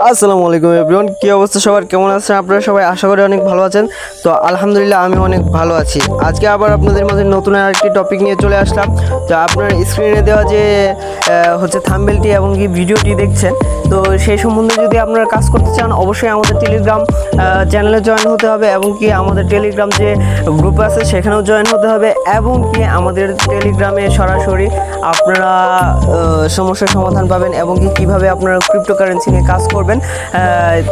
আসসালামু আলাইকুম এভরিওয়ান, কি অবস্থা সবার, কেমন আছেন আপনারা সবাই? আশা করি অনেক ভালো আছেন। তো আলহামদুলিল্লাহ আমি অনেক ভালো আছি। আজকে আবার আপনাদের মাঝে নতুন আরেকটি টপিক নিয়ে চলে আসলাম। তো আপনার স্ক্রিনে দেওয়া যে থাম্বনেলটি এবং কি ভিডিওটি দেখছেন, তো সেই সম্বন্ধে যদি আপনারা কাজ করতে চান অবশ্যই আমাদের টেলিগ্রাম চ্যানেলে জয়েন হতে হবে এবং কি আমাদের টেলিগ্রাম যে গ্রুপ আছে সেখানেও জয়েন হতে হবে এবং কি আমাদের টেলিগ্রামে সরাসরি আপনারা সমস্যার সমাধান পাবেন এবং কি কীভাবে আপনারা ক্রিপ্টোকারেন্সি নিয়ে কাজ করবেন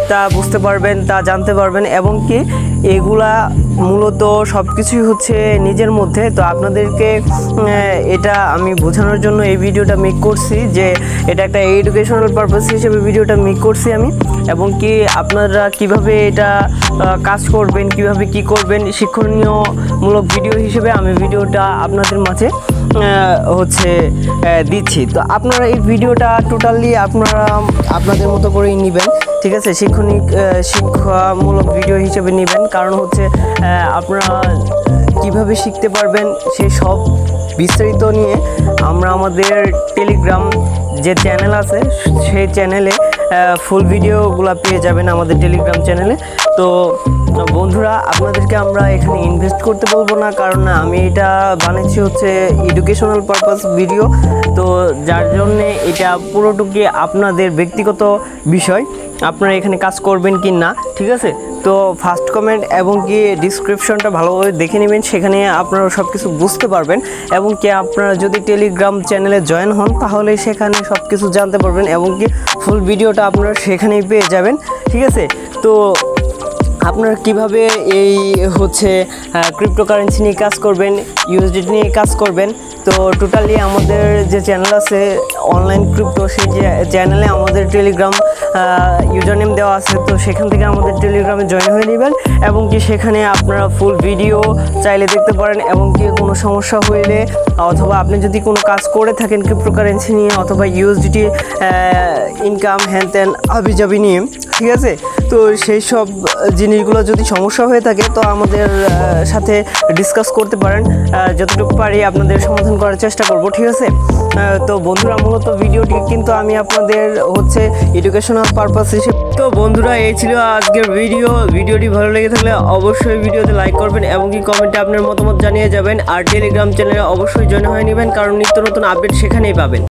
তা বুঝতে পারবেন, তা জানতে পারবেন এবং কি এগুলা মূলত সব কিছুই হচ্ছে নিজের মধ্যে। তো আপনাদেরকে এটা আমি বোঝানোর জন্য এই ভিডিওটা মেক করছি, যে এটা একটা এডুকেশনাল পারপাস হিসেবে ভিডিওটা মেক করছি আমি, এবং কি আপনারা কিভাবে এটা কাজ করবেন, কিভাবে কি করবেন শিক্ষণীয়মূলক ভিডিও হিসেবে আমি ভিডিওটা আপনাদের মাঝে দিচ্ছি। তো আপনারা এই ভিডিওটা টোটালি আপনাদের মতো করেই নেবেন, ঠিক আছে? শিক্ষামূলক ভিডিও হিসেবে নেবেন, কারণ আপনারা কিভাবে শিখতে পারবেন সেই সব বিস্তারিত নিয়ে আমরা আমাদের টেলিগ্রাম যে চ্যানেল আছে সেই চ্যানেলে ফুল ভিডিওগুলো পেয়ে যাবেন আমাদের টেলিগ্রাম চ্যানেলে। তো বন্ধুরা, আপনাদেরকে আমরা এখানে ইনভেস্ট করতে বলবো না, কারণ আমি এটা বানাচ্ছি এডুকেশনাল পারপাস ভিডিও। তো যার জন্যে এটা পুরোটুকু আপনাদের ব্যক্তিগত বিষয়, আপনারা এখানে কাজ করবেন কি না, ঠিক আছে? তো ফার্স্ট কমেন্ট এবং কি ডিসক্রিপশনটা ভালোভাবে দেখে নেবেন, সেখানে আপনারা সব কিছু বুঝতে পারবেন এবং কি আপনারা যদি টেলিগ্রাম চ্যানেলে জয়েন হন তাহলে সেখানে সব কিছু জানতে পারবেন এবং কি ফুল ভিডিওটা আপনারা সেখানেই পেয়ে যাবেন, ঠিক আছে? তো আপনারা কিভাবে এই ক্রিপ্টোকারেন্সি নিয়ে কাজ করবেন, ইউএসডিটি নিয়ে কাজ করবেন, তো টোটালি আমাদের যে চ্যানেল আছে অনলাইন ক্রিপ্টো, সেই চ্যানেলে আমাদের টেলিগ্রাম ইউজার নেম দেওয়া আছে। তো সেখান থেকে আমাদের টেলিগ্রামে জয়েন হয়ে নেবেন এবং কি সেখানে আপনারা ফুল ভিডিও চাইলে দেখতে পারেন এবং কি কোনো সমস্যা হইলে অথবা আপনি যদি কোনো কাজ করে থাকেন ক্রিপ্টোকারেন্সি নিয়ে অথবা ইউএসডিটি ইনকাম হ্যান ত্যান হাবিজাবি নিয়ে, ঠিক আছে? তো সেই সব জিনিসগুলো যদি সমস্যা হয়ে থাকে তো আমাদের সাথে ডিসকাস করতে পারেন, যতটুকু পারি আপনাদের সমাধান করার চেষ্টা করব, ঠিক আছে? তো বন্ধুরা, মূলত ভিডিওটি কিন্তু আমি আপনাদের এডুকেশনাল পারপাস হিসেবে। তো বন্ধুরা, এই ছিল আজকের ভিডিওটি ভালো লেগে থাকলে অবশ্যই ভিডিওতে লাইক করবেন এবং কি কমেন্টে আপনার মতামত জানিয়ে যাবেন, আর টেলিগ্রাম চ্যানেলে অবশ্যই জয়েন হয়ে নেবেন, কারণ নিত্য নতুন আপডেট সেখানেই পাবেন।